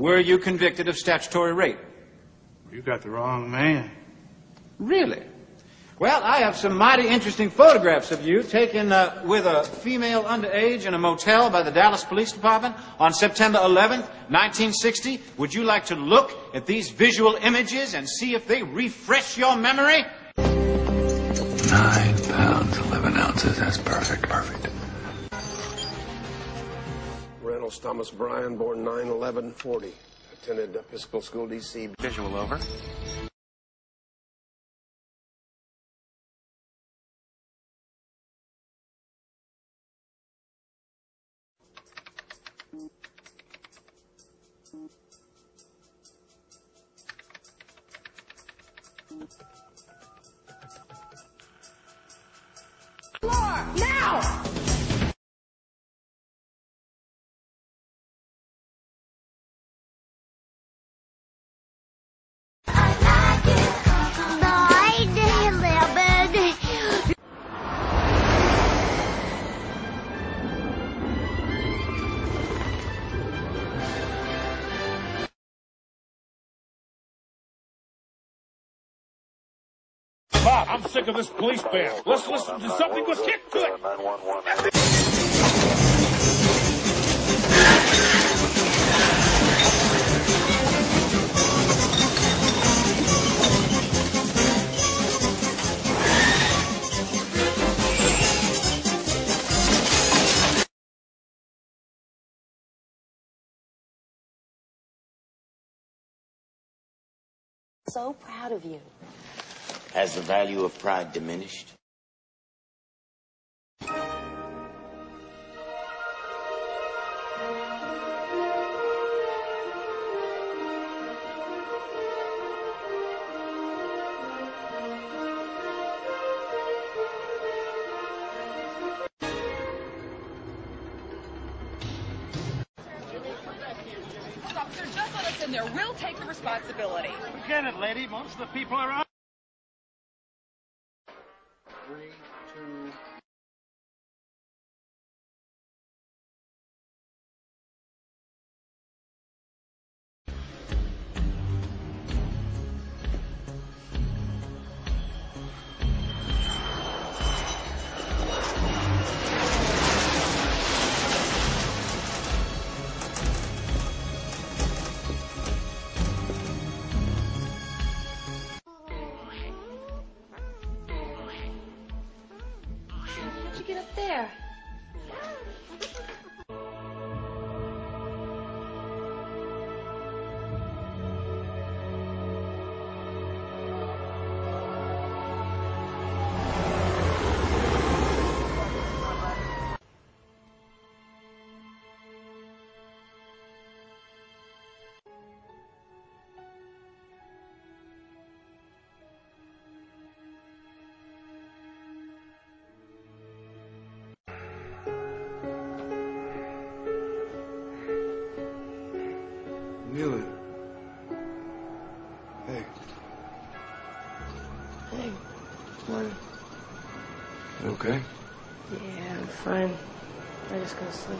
Were you convicted of statutory rape? You got the wrong man. Really? Well, I have some mighty interesting photographs of you taken with a female underage in a motel by the Dallas Police Department on September 11th, 1960. Would you like to look at these visual images and see if they refresh your memory? 9 pounds, 11 ounces. That's perfect. Reynolds Thomas Bryan, born 9/11/40. Attended Episcopal School, D.C. Visual over. Now! Bob, I'm sick of this police band. Let's listen to something with kick to it. 911. So proud of you. Has the value of pride diminished? Officer, just let us in there. We'll take the responsibility. Forget it, lady. Most of the people are out. 3, 2... How'd you get up there? Mueller. Hey. Hey, morning. You okay? Yeah, I'm fine. I just go to sleep.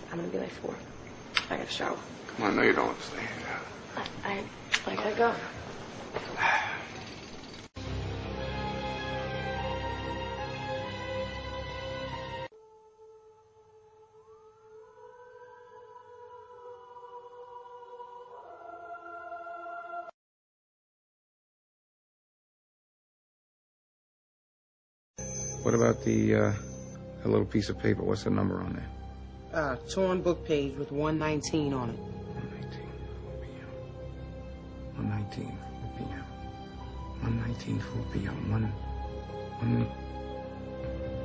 I'm gonna be like 4. I gotta shower. Come on, no, you don't. Stay here. I gotta go. What about the little piece of paper? What's the number on there? Torn book page with 119 on it. 119, 4 p.m. 119, 4 p.m. 11,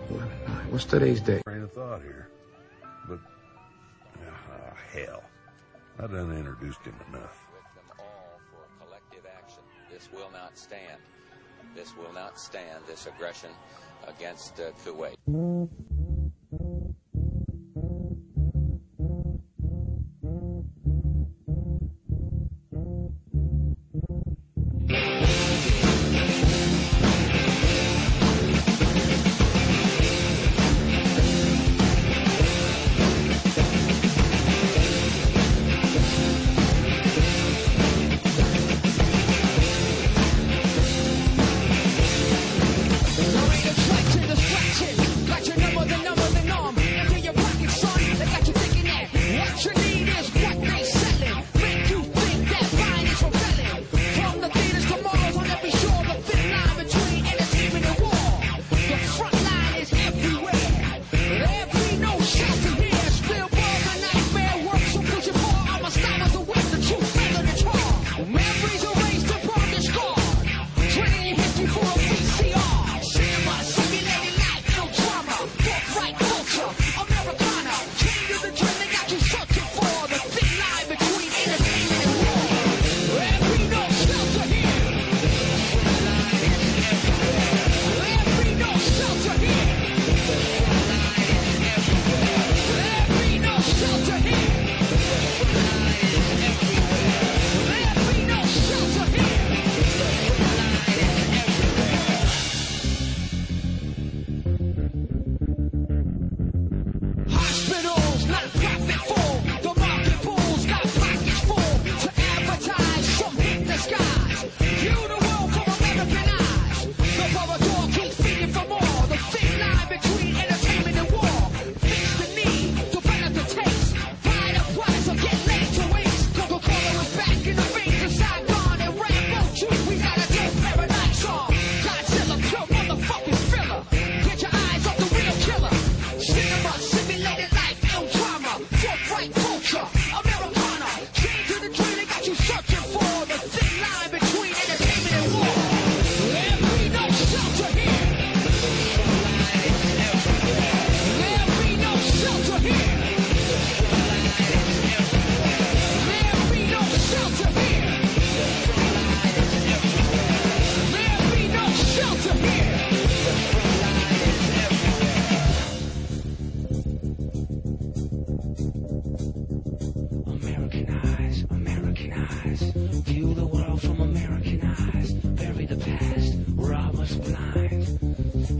9. What's today's date? Train of thought here. But, hell. I done introduced him enough. With them all for collective action. This will not stand. This will not stand, this aggression against Kuwait. us blind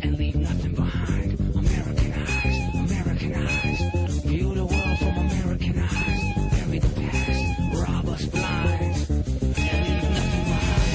and leave nothing behind. Americanized, Americanized. View the world from American eyes. Bury the past, rob us blind and leave nothing behind.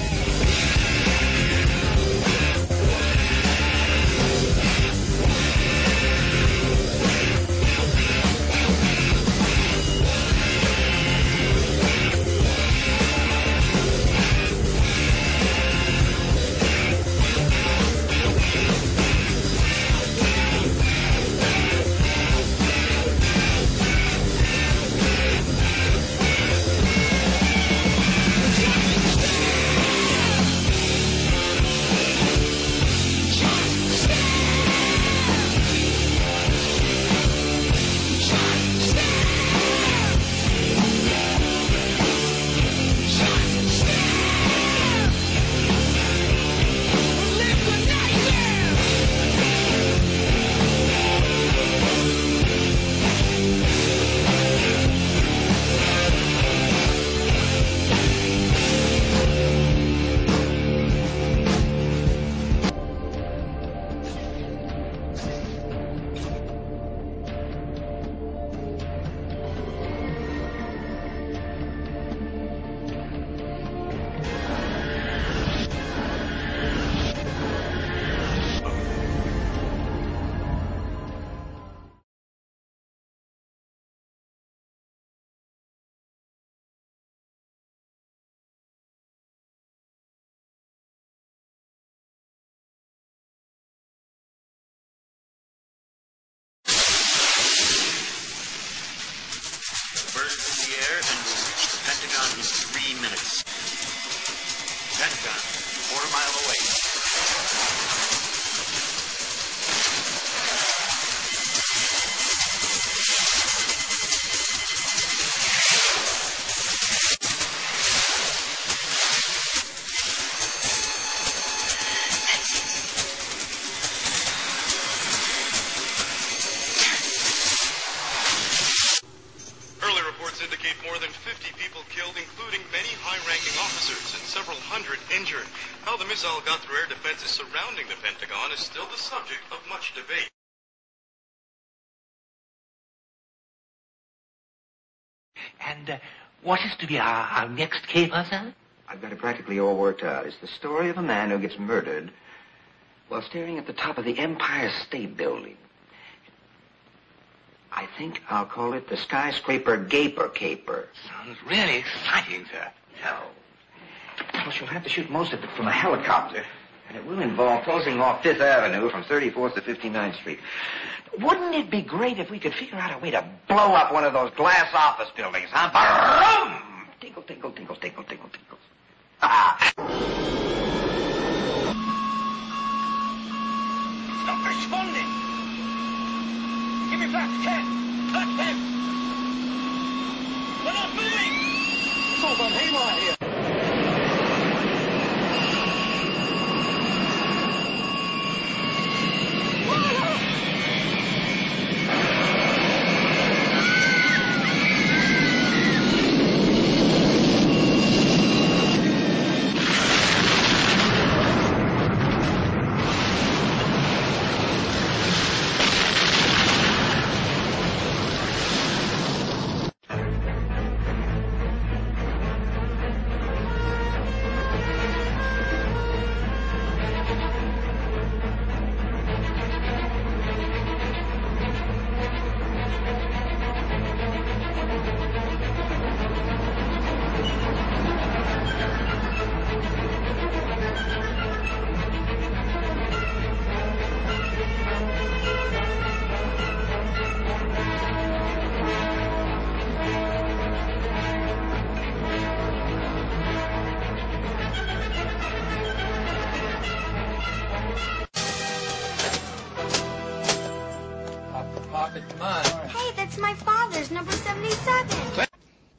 How the missile got through air defenses surrounding the Pentagon is still the subject of much debate. And what is to be our next caper, sir? I've got it practically all worked out. It's the story of a man who gets murdered while staring at the top of the Empire State Building. I think I'll call it the Skyscraper Gaper Caper. Sounds really exciting, sir. No. Of course, you'll have to shoot most of it from a helicopter. And it will involve closing off Fifth Avenue from 34th to 59th Street. Wouldn't it be great if we could figure out a way to blow up one of those glass office buildings, huh? Boom! Tinkle, tinkle, tinkle, tinkle, tinkle, tinkle. Ah! Stop responding! Give me back 10! Back 10! We're not moving! It's all gone haywire here.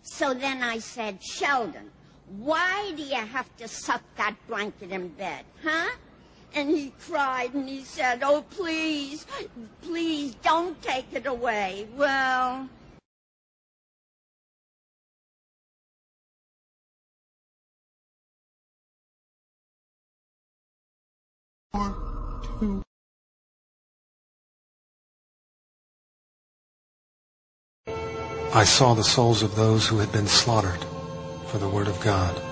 So then I said, Sheldon, why do you have to suck that blanket in bed, huh? And he cried and he said, oh, please, please don't take it away. Well... I saw the souls of those who had been slaughtered for the word of God.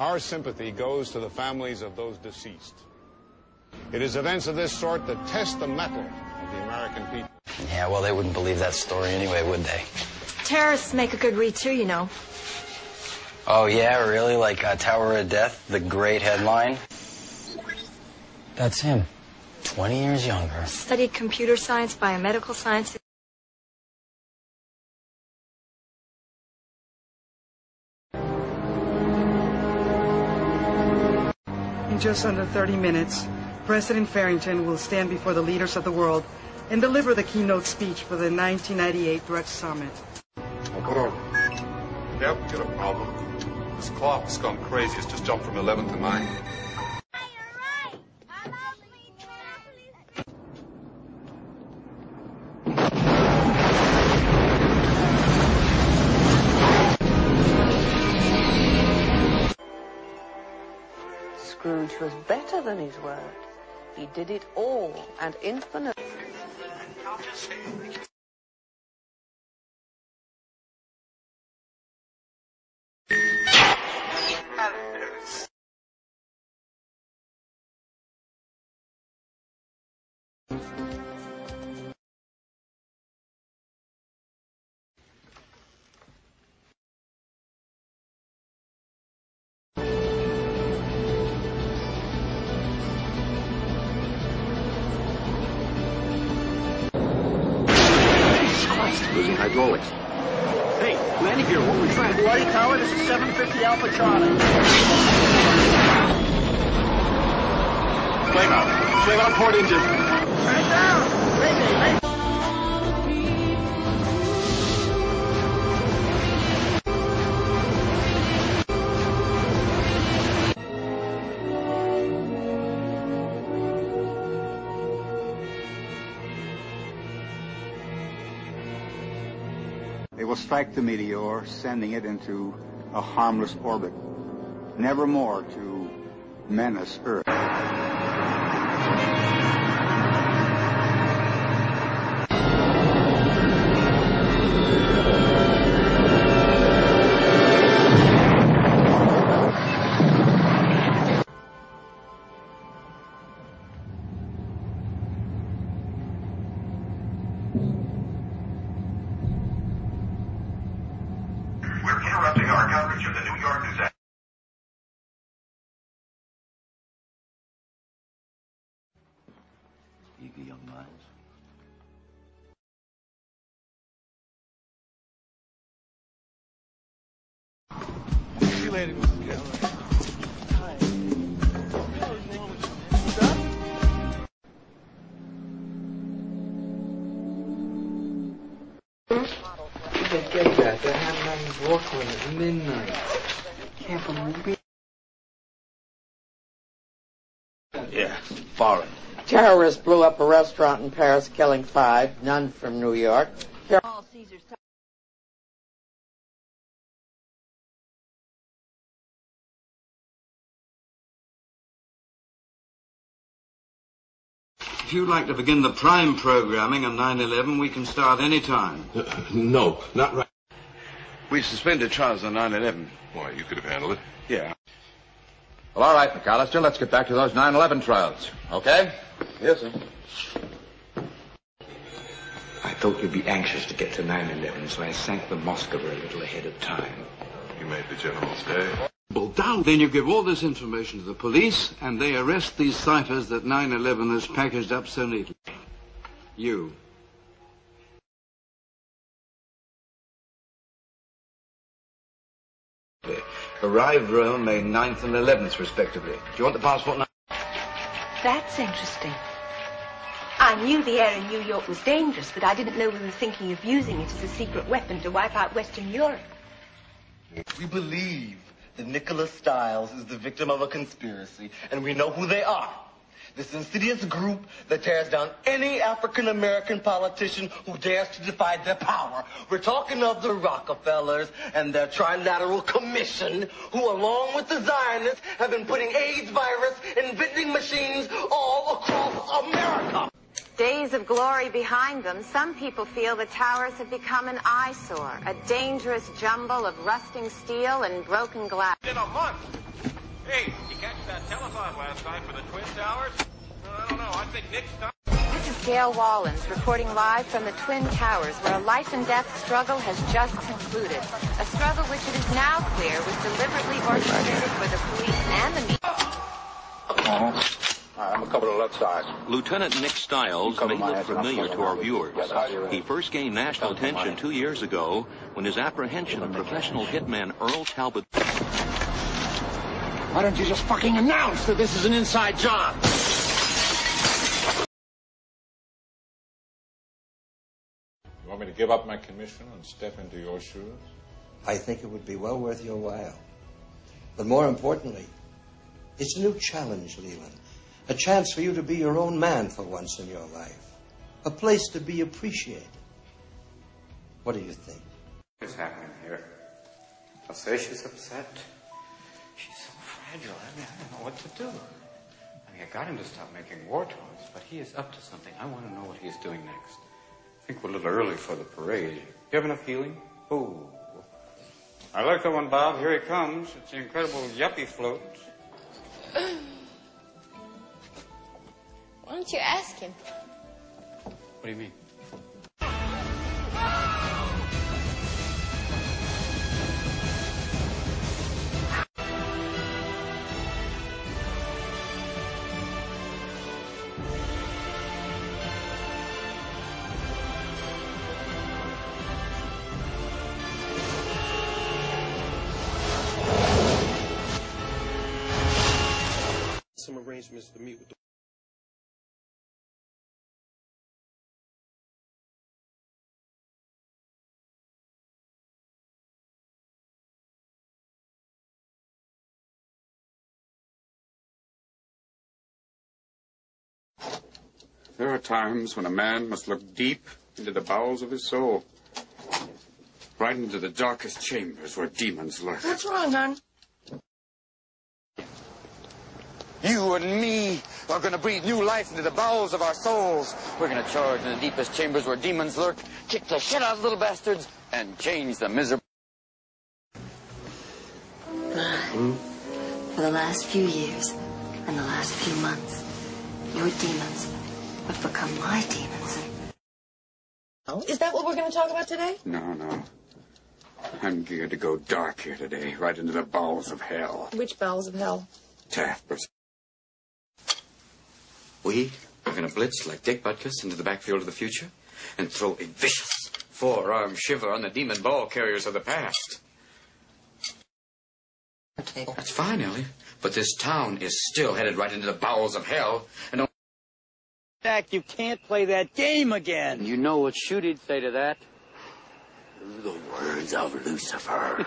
Our sympathy goes to the families of those deceased. It is events of this sort that test the mettle of the American people. Yeah, well, they wouldn't believe that story anyway, would they? Terrorists make a good read, too, you know. Oh, yeah, really? Like Tower of Death, the great headline? That's him. 20 years younger. Studied computer science, biomedical science. In just under 30 minutes, President Farrington will stand before the leaders of the world and deliver the keynote speech for the 1998 Threat Summit. Hold on. Yeah, we got a problem. This clock has gone crazy. It's just jumped from 11 to 9. Scrooge was better than his word. He did it all and infinite. Losing hydraulics. Hey, landing gear, what are we trying to do? Bloody Tower, this is 750 Alpha Charlie. Flame out. Flame out, port engine. Turn it down. Mayday. They will strike the meteor, sending it into a harmless orbit, never more to menace Earth. Interrupting our coverage of the New York disaster. Eager young minds. See you later, Mr. Keller. Get that. They're having that in Brooklyn at midnight. Can't believe it. Yeah, foreign. Terrorists blew up a restaurant in Paris, killing 5, none from New York. If you'd like to begin the prime programming on 9/11, we can start any time. No, not right. We suspended trials on 9/11. Why, you could have handled it. Yeah. Well, all right, McAllister, let's get back to those 9/11 trials. Okay? Yes, sir. I thought you'd be anxious to get to 9/11, so I sank the Moskva a little ahead of time. You made the general's day. Well, down. Then you give all this information to the police, and they arrest these ciphers that 9/11 has packaged up so neatly. You. Arrived Rome May 9th and 11th, respectively. Do you want the passport now? That's interesting. I knew the air in New York was dangerous, but I didn't know we were thinking of using it as a secret weapon to wipe out Western Europe. We believe that Nicholas Stiles is the victim of a conspiracy, and we know who they are. This insidious group that tears down any African-American politician who dares to defy their power. We're talking of the Rockefellers and their Trilateral Commission, who, along with the Zionists, have been putting AIDS virus in vending machines all across America. Days of glory behind them, some people feel the towers have become an eyesore, a dangerous jumble of rusting steel and broken glass. In a month. Hey, you catch that telethon last night for the Twin Towers? I don't know. I think Nick's done. This is Gail Wallens reporting live from the Twin Towers, where a life and death struggle has just concluded. A struggle which it is now clear was deliberately orchestrated for the police and the media. I'm a couple to the left side. Lieutenant Nick Stiles may look familiar to our viewers. He first gained national attention 2 years ago when his apprehension of professional hitman Earl Talbot... Why don't you just fucking announce that this is an inside job? You want me to give up my commission and step into your shoes? I think it would be well worth your while. But more importantly, it's a new challenge, Leland. A chance for you to be your own man for once in your life. A place to be appreciated. What do you think? What's happening here? I'll say she's upset. She's so fragile. I don't know what to do. I got him to stop making war toys, but he is up to something. I want to know what he's doing next. I think we're a little early for the parade. You have enough healing? Oh. I like the one, Bob. Here he comes. It's the incredible yuppie float. Why don't you ask him? What do you mean? Some arrangements to meet with the There are times when a man must look deep into the bowels of his soul. Right into the darkest chambers where demons lurk. What's wrong, hon? You and me are going to breathe new life into the bowels of our souls. We're going to charge in the deepest chambers where demons lurk, kick the shit out of little bastards, and change the miserable... For the last few years and the last few months, your demons have become my demons. Oh, is that what we're going to talk about today? No. I'm geared to go dark here today, right into the bowels of hell. Which bowels of hell? Taft. We are going to blitz like Dick Butkus into the backfield of the future and throw a vicious forearm shiver on the demon ball carriers of the past. That's fine, Ellie. But this town is still headed right into the bowels of hell. And Jack, you can't play that game again. You know what Shooty'd say to that? The words of Lucifer.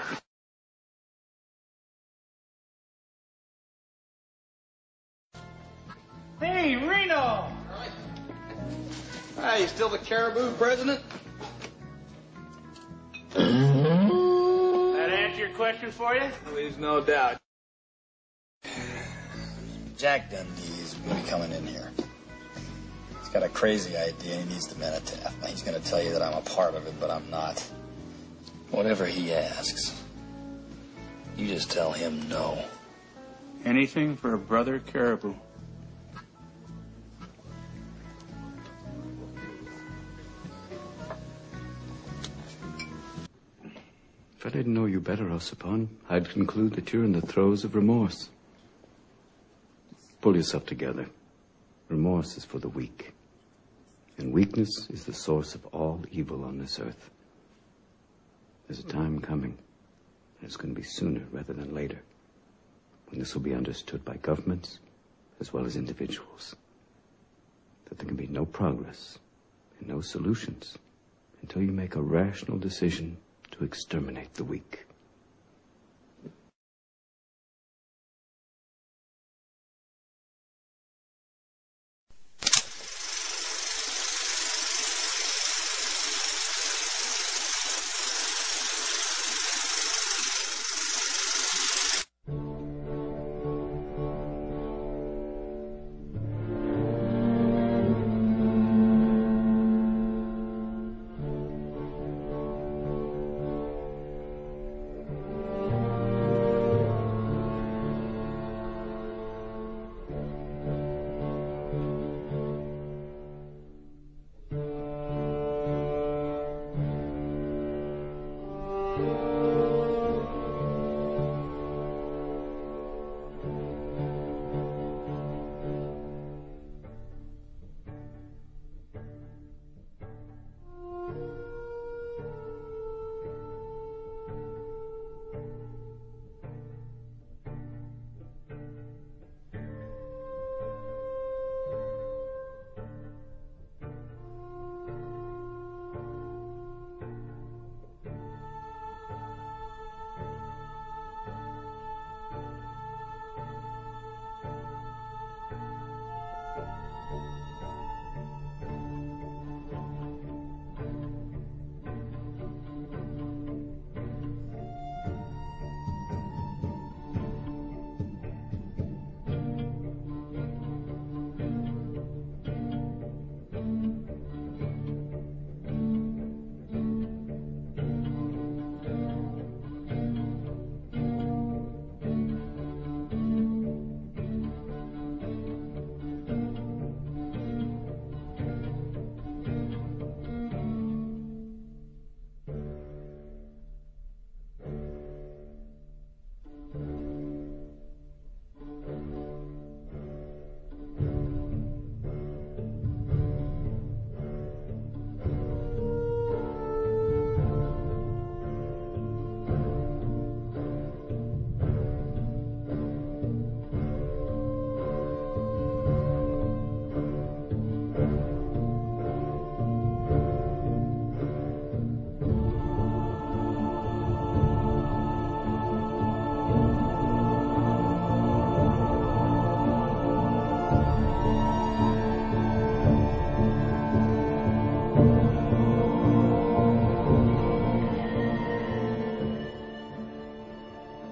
Hey, Reno! Hey, you still the Caribou president? That answer your question for you? Leaves no doubt. Jack Dundee's going to be coming in here. He's got a crazy idea. He needs the Menataf. Now, he's going to tell you that I'm a part of it, but I'm not. Whatever he asks, you just tell him no. Anything for a brother Caribou. If I didn't know you better, Osipon, I'd conclude that you're in the throes of remorse. Pull yourself together. Remorse is for the weak. And weakness is the source of all evil on this earth. There's a time coming, and it's going to be sooner rather than later, when this will be understood by governments as well as individuals. that there can be no progress and no solutions until you make a rational decision to exterminate the weak.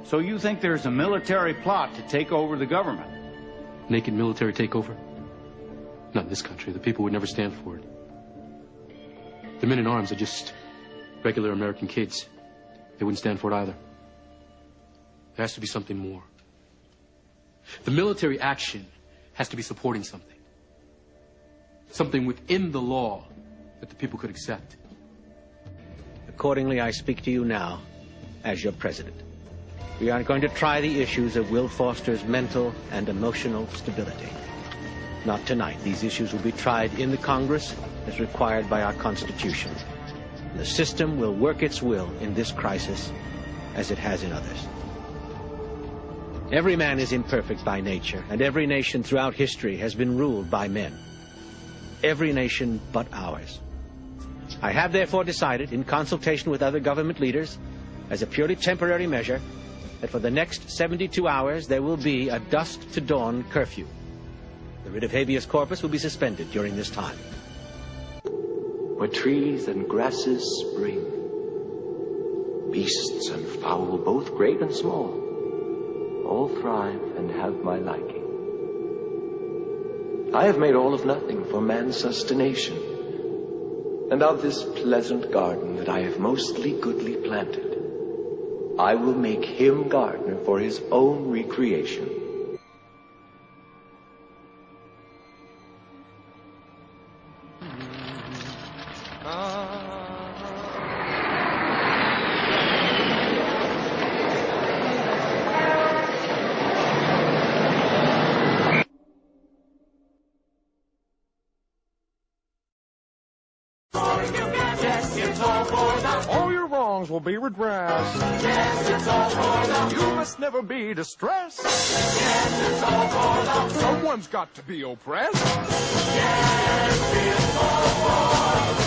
So you think there's a military plot to take over the government? Naked military takeover? Not in this country. The people would never stand for it. The men in arms are just regular American kids. They wouldn't stand for it either. There has to be something more. The military action has to be supporting something. Something within the law that the people could accept. Accordingly, I speak to you now as your president. We are going to try the issues of Will Foster's mental and emotional stability. Not tonight. These issues will be tried in the Congress as required by our Constitution. The system will work its will in this crisis as it has in others. Every man is imperfect by nature, and every nation throughout history has been ruled by men. Every nation but ours. I have therefore decided, in consultation with other government leaders, as a purely temporary measure, that for the next 72 hours there will be a dusk to dawn curfew. The writ of habeas corpus will be suspended during this time. Where trees and grasses spring, beasts and fowl, both great and small, all thrive and have my liking. I have made all of nothing for man's sustentation, and of this pleasant garden that I have mostly goodly planted, I will make him gardener for his own recreation. Oh, you're wrong. wrongs will be redressed. Yes, it's all for love. You must never be distressed. Yes, it's all for love. Someone's got to be oppressed. Yes, it's all for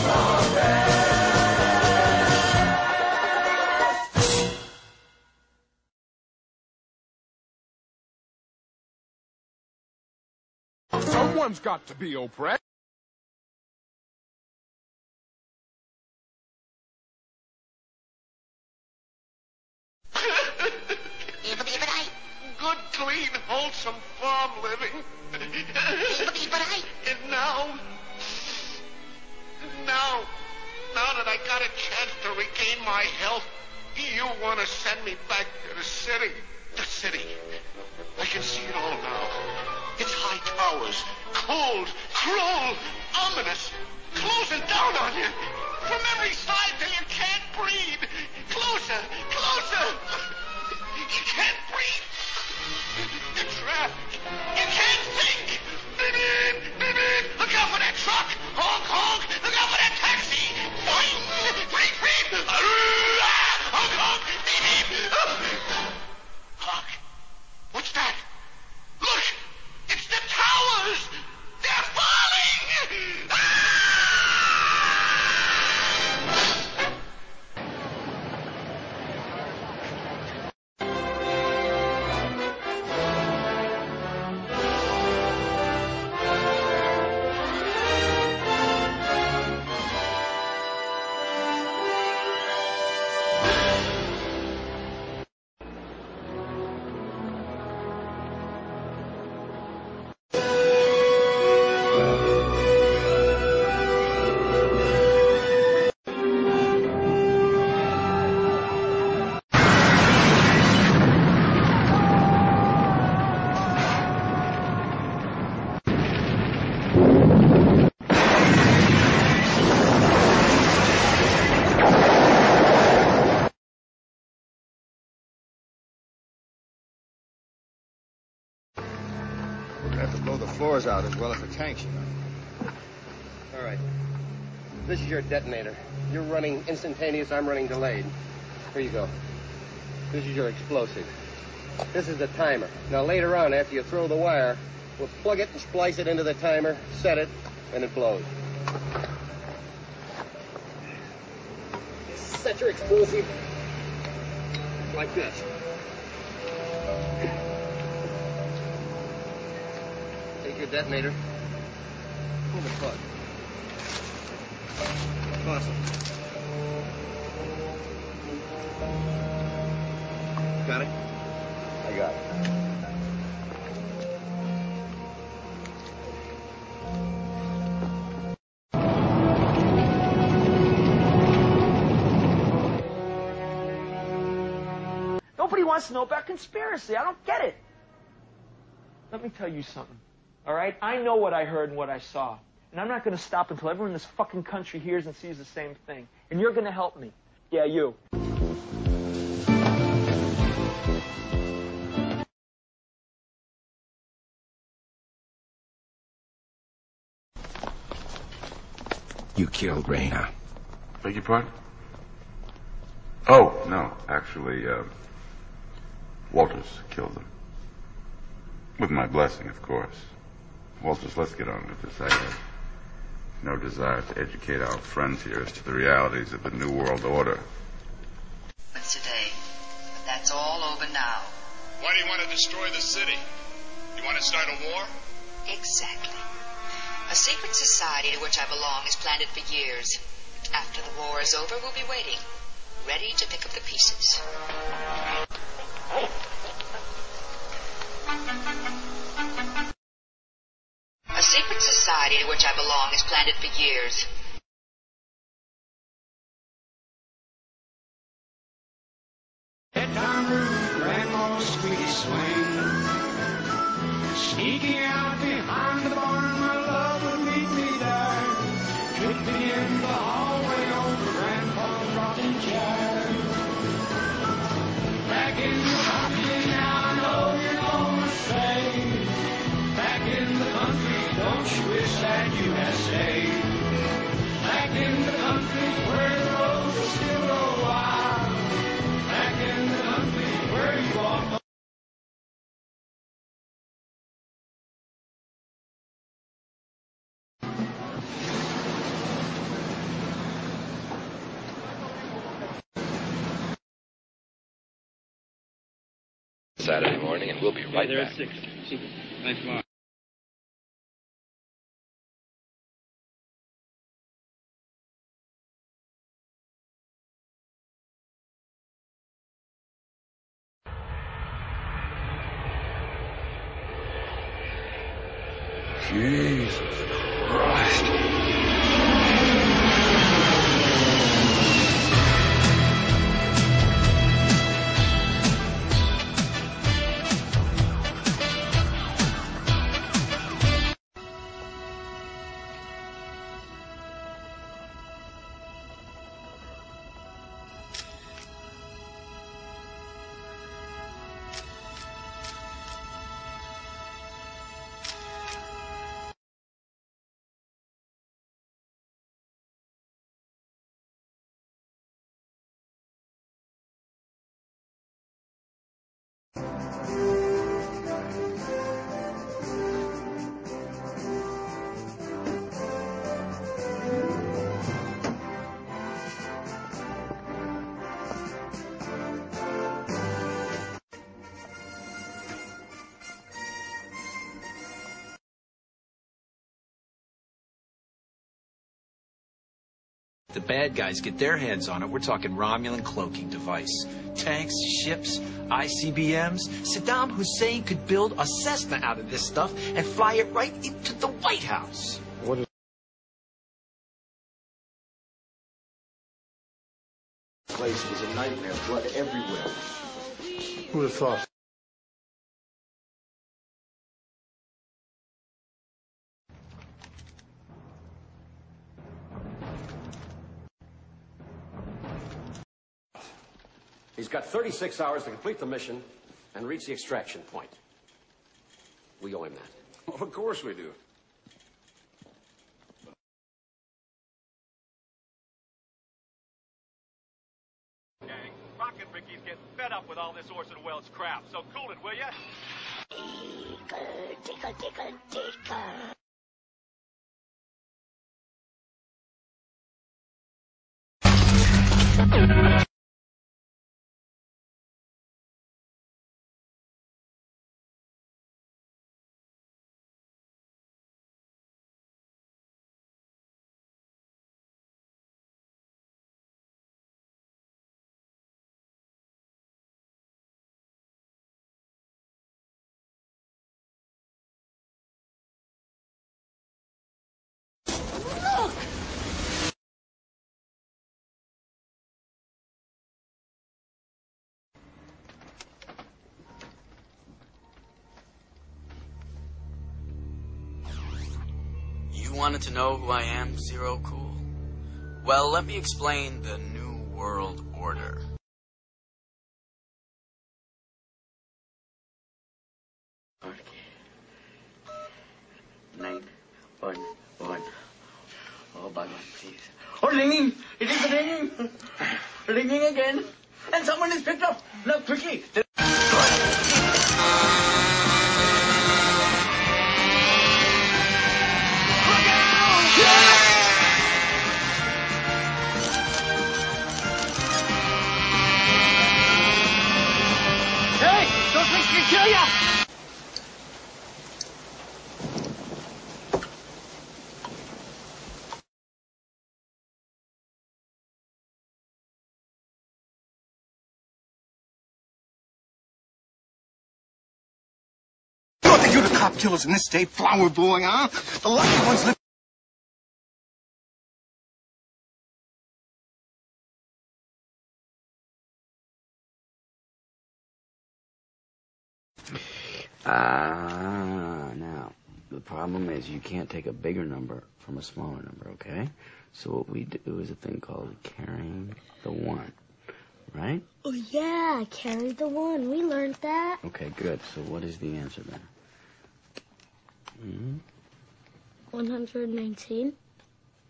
love. Someone's got to be oppressed. Good, clean, wholesome farm living. And now that I got a chance to regain my health, you want to send me back to the city. The city. I can see it all now. It's high towers, cold, cruel, ominous, closing down on you. From every side till you can't breathe. Closer, closer. You can't breathe. You're trapped. You can't think. Beep, beep, beep, beep. Look out for that truck. Honk, honk. Look out for that taxi. Boing. Beep, beep. Honk, honk. Beep, beep. Honk. What's that? Look. It's the towers. They're falling. Floors out as well as the tanks, you know. All right. This is your detonator. You're running instantaneous, I'm running delayed. Here you go. This is your explosive. This is the timer. Now later on, after you throw the wire, we'll plug it and splice it into the timer, set it, and it blows. Set your explosive like this. Take your detonator. Pull the plug. Toss it. Got it? I got it. Nobody wants to know about conspiracy. I don't get it. Let me tell you something. All right? I know what I heard and what I saw. And I'm not going to stop until everyone in this fucking country hears and sees the same thing. And you're going to help me. Yeah, you. You killed Raina. Beg your pardon? Oh, no. Actually, Walters killed them. With my blessing, of course. Walters, let's get on with this. I have no desire to educate our friends here as to the realities of the New World Order. Today, but that's all over now. Why do you want to destroy the city? You want to start a war? Exactly. A secret society to which I belong has planned it for years. After the war is over, we'll be waiting, ready to pick up the pieces. A secret society to which I belong has planned it for years. Bedtime room, grandma's squeaky swing. Sneaking out behind the barn, my love would meet me there. Tripping in the hallway over grandpa's rocking chair. Back in the country now, I know you're gonna say. Back in the country, don't you wish that you had stayed? Back in the country where the roses still grow wild. Saturday morning, and we'll be right there back. at 6. Super. Thanks a lot. Jesus Christ. The bad guys get their hands on it. We're talking Romulan cloaking device. Tanks, ships, ICBMs. Saddam Hussein could build a Cessna out of this stuff and fly it right into the White House. What is The place was a nightmare, blood everywhere. Who would have thought? He's got 36 hours to complete the mission and reach the extraction point. We owe him that. Well, of course we do. Gang, Rocket Ricky's getting fed up with all this Orson Welles crap, so cool it, will ya? Tickle, tickle, tickle. You wanted to know who I am, Zero Cool? Well, let me explain the New World Order. Nine, one. Oh, by God, please. Oh, ringing! It is ringing! Ringing again! And someone is picked up! Now, quickly! Hey! Those things can kill ya! You don't think you're the cop killers in this state, flower boy, huh? The lucky ones live. Now, the problem is you can't take a bigger number from a smaller number, okay? So what we do is a thing called carrying the one, right? Oh, yeah, carry the one. We learned that. Okay, good. So what is the answer then? 119.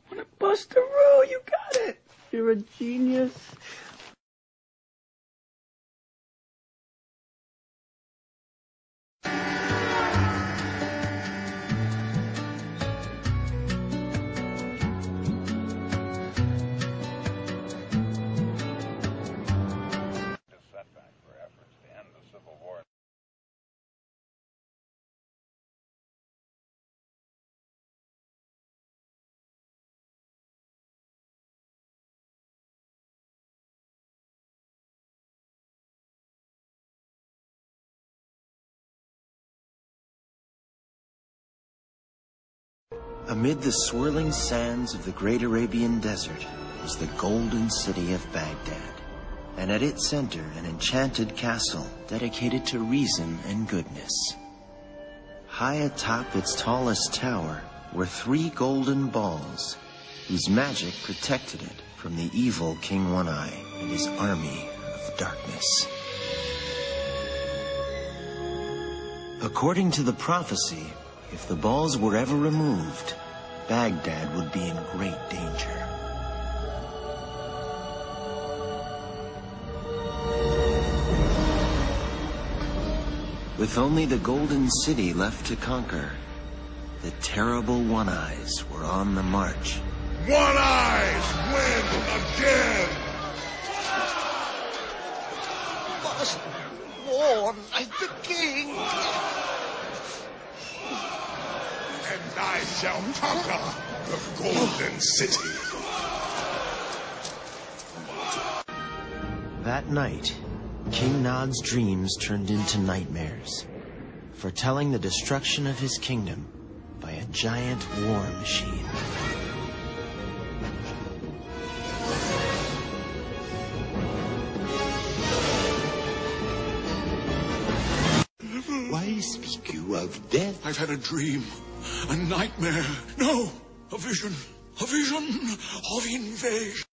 What a buster rule! You got it! You're a genius. Amid the swirling sands of the great Arabian desert was the golden city of Baghdad, and at its center an enchanted castle dedicated to reason and goodness. High atop its tallest tower were 3 golden balls, whose magic protected it from the evil King One-Eye and his army of darkness. According to the prophecy, if the balls were ever removed, Baghdad would be in great danger. With only the Golden City left to conquer, the terrible One-Eyes were on the march. One-Eyes win again! Must warn like the king. And I shall conquer the Golden City. That night, King Nod's dreams turned into nightmares, foretelling the destruction of his kingdom by a giant war machine. Why speak you of death? I've had a dream, a nightmare. No, a vision of invasion.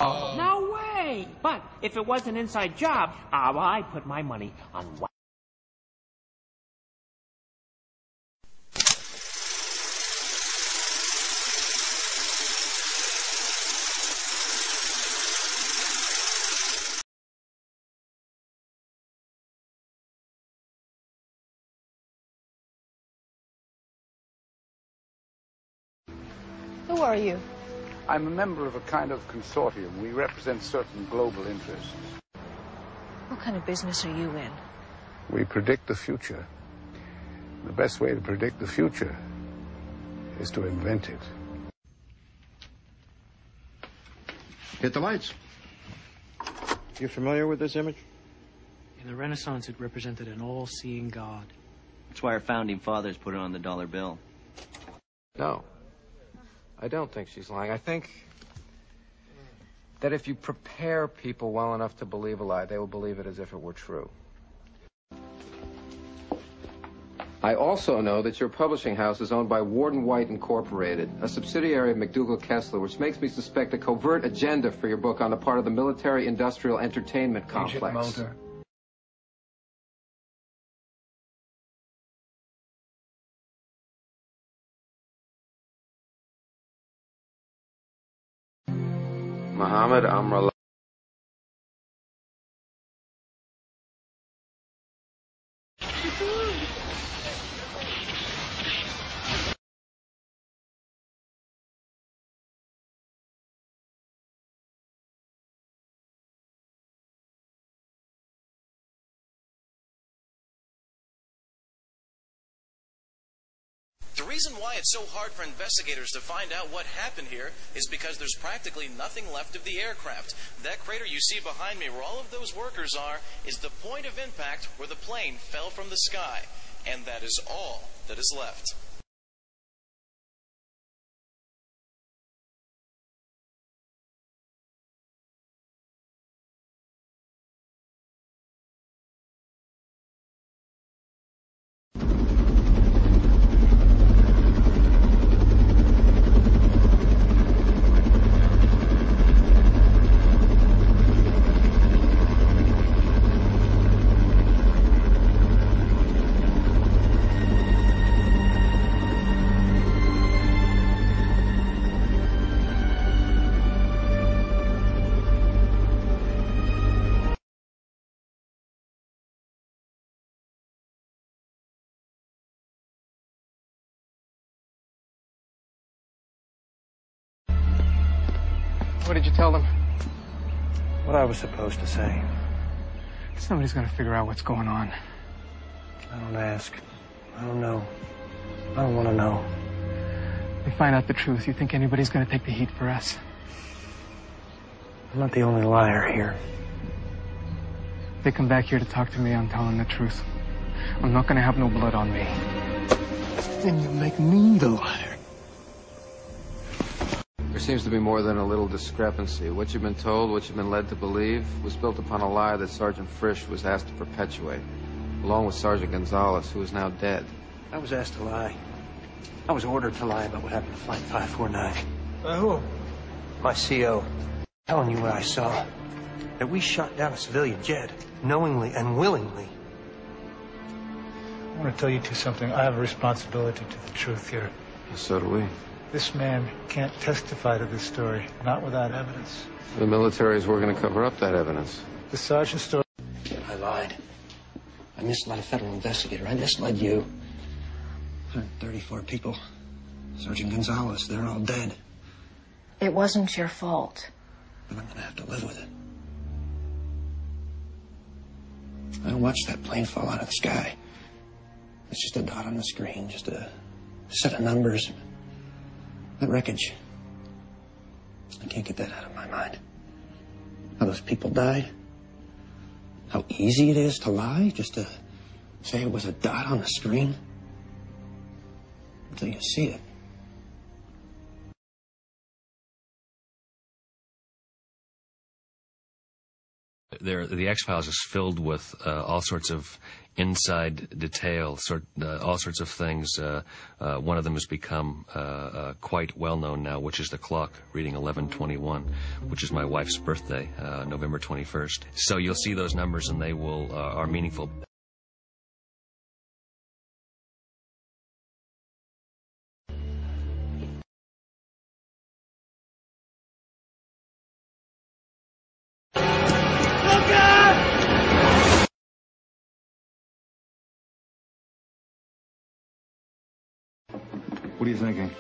No way! But if it was an inside job, well, I'd put my money on what? Who are you? I'm a member of a kind of consortium. We represent certain global interests. What kind of business are you in? We predict the future. The best way to predict the future is to invent it. Hit the lights. You familiar with this image? In the Renaissance, it represented an all-seeing God. That's why our founding fathers put it on the dollar bill. No. I don't think she's lying. I think that if you prepare people well enough to believe a lie, they will believe it as if it were true. I also know that your publishing house is owned by Warden White Incorporated, a subsidiary of McDougal Kessler, which makes me suspect a covert agenda for your book on the part of the military-industrial entertainment complex. Mulder. Muhammad Amrullah. The reason why it's so hard for investigators to find out what happened here is because there's practically nothing left of the aircraft. That crater you see behind me where all of those workers are is the point of impact where the plane fell from the sky. And that is all that is left. What did you tell them? What I was supposed to say. Somebody's gonna figure out what's going on. I don't ask. I don't know. I don't want to know. We find out the truth. You think anybody's gonna take the heat for us? I'm not the only liar here. If they come back here to talk to me, I'm telling the truth. I'm not gonna have no blood on me. Then you make me the liar. There seems to be more than a little discrepancy. What you've been told, what you've been led to believe, was built upon a lie that Sergeant Frisch was asked to perpetuate, along with Sergeant Gonzalez, who is now dead. I was asked to lie. I was ordered to lie about what happened to Flight 549. By who? My CO. Telling you what I saw. That we shot down a civilian jet, knowingly and willingly. I want to tell you two something. I have a responsibility to the truth here. So do we. This man can't testify to this story, not without evidence. The military is working to cover up that evidence. The sergeant's story. I lied. I misled a federal investigator. I misled you. 134 people. Sergeant Gonzalez, they're all dead. It wasn't your fault. But I'm gonna have to live with it. I watched that plane fall out of the sky. It's just a dot on the screen, just a set of numbers. That wreckage. I can't get that out of my mind. How those people died. How easy it is to lie, just to say it was a dot on the screen. Until you see it. The X-Files is filled with all sorts of inside detail, all sorts of things. One of them has become quite well known now, which is the clock reading 11:21, which is my wife's birthday, November 21st. So you'll see those numbers, and they will are meaningful. What are you thinking?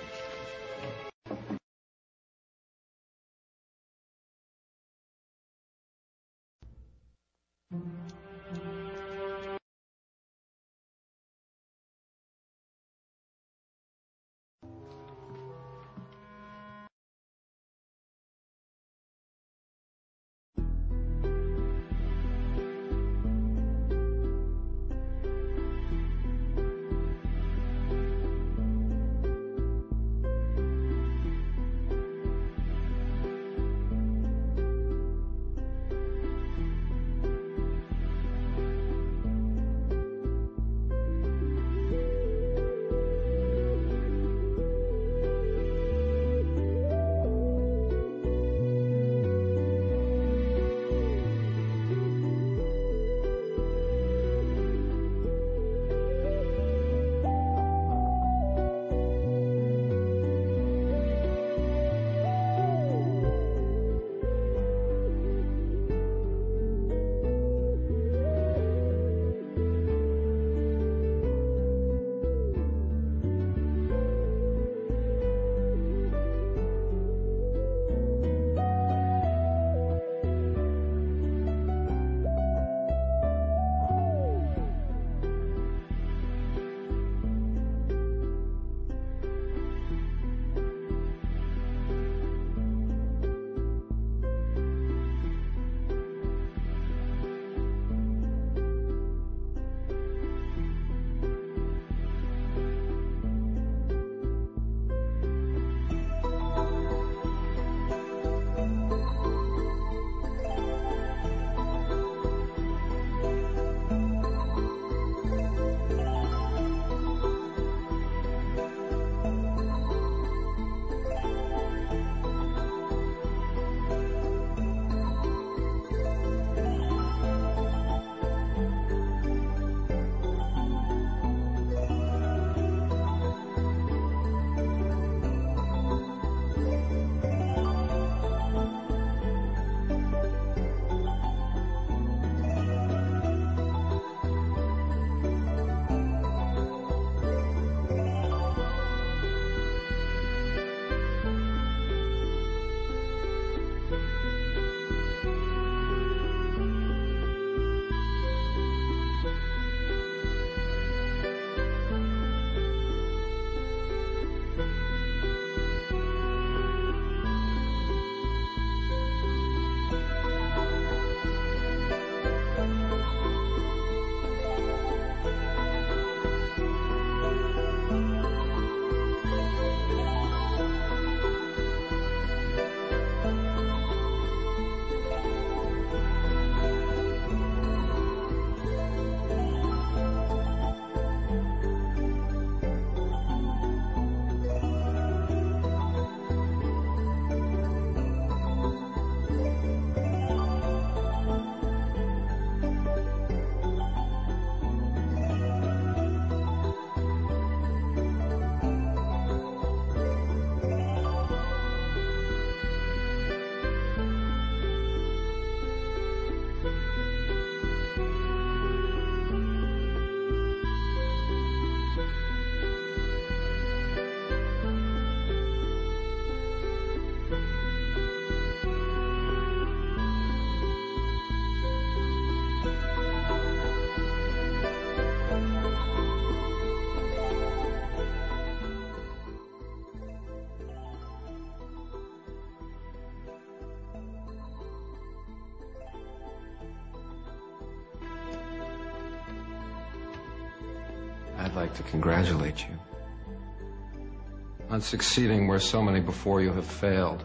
like to congratulate you on succeeding where so many before you have failed.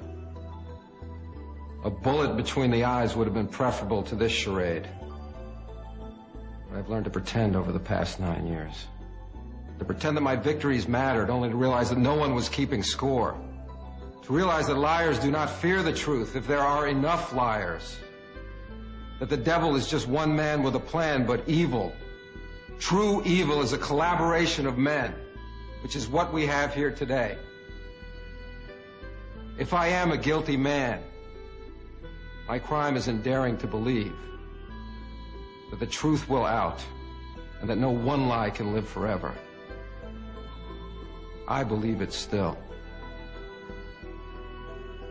A bullet between the eyes would have been preferable to this charade. But I've learned to pretend over the past 9 years. To pretend that my victories mattered, only to realize that no one was keeping score. To realize that liars do not fear the truth if there are enough liars. That the devil is just one man with a plan, but evil, true evil, is a collaboration of men, which is what we have here today. If I am a guilty man, my crime is in daring to believe that the truth will out and that no one lie can live forever. I believe it still.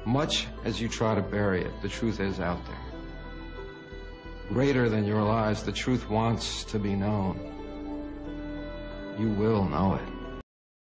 Much as you try to bury it, the truth is out there. Greater than your lies, the truth wants to be known. You will know it.